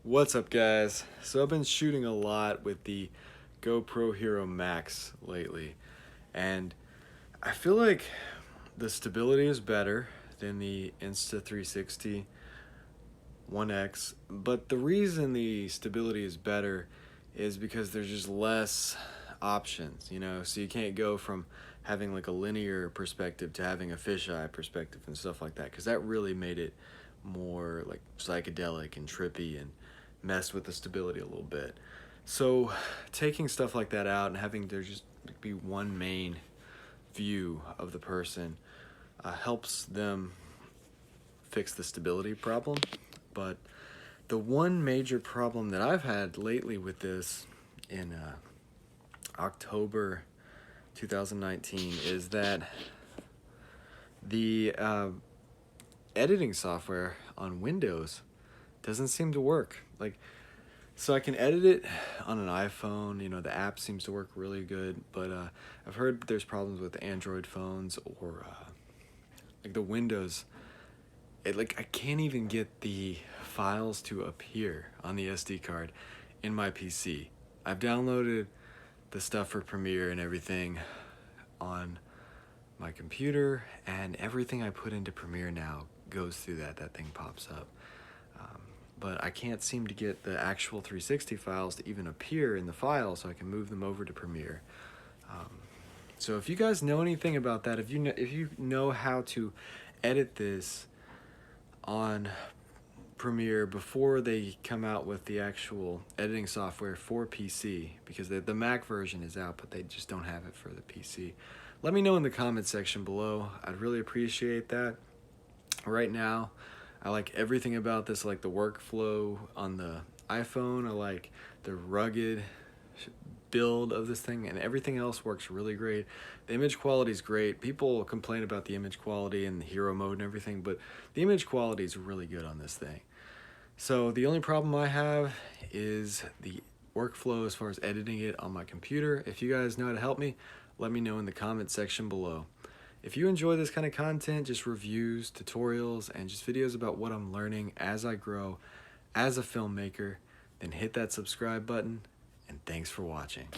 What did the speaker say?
What's up, guys? So I've been shooting a lot with the GoPro Hero Max lately, and I feel like the stability is better than the Insta360 1X, but the reason the stability is better is because there's just less options, so you can't go from having like a linear perspective to having a fisheye perspective and stuff like that, because that really made it more like psychedelic and trippy and messed with the stability a little bit. So taking stuff like that out and having there just be one main view of the person helps them fix the stability problem. But the one major problem that I've had lately with this in October 2019 is that the editing software on Windows doesn't seem to work. So I can edit it on an iPhone, the app seems to work really good, but I've heard there's problems with Android phones or the Windows. I can't even get the files to appear on the SD card in my PC. I've downloaded the stuff for Premiere and everything on my computer, and everything I put into Premiere now goes through that thing pops up. But I can't seem to get the actual 360 files to even appear in the file so I can move them over to Premiere. So if you guys know anything about that, if you know how to edit this on Premiere before they come out with the actual editing software for PC, because the Mac version is out, but they just don't have it for the PC. Let me know in the comment section below. I'd really appreciate that. Right now, I like everything about this. I like the workflow on the iPhone. I like the rugged build of this thing, and everything else works really great. The image quality is great. People complain about the image quality and the hero mode and everything, but the image quality is really good on this thing. So the only problem I have is the workflow as far as editing it on my computer. If you guys know how to help me, let me know in the comment section below. If you enjoy this kind of content, just reviews, tutorials, and just videos about what I'm learning as I grow as a filmmaker, then hit that subscribe button, and thanks for watching.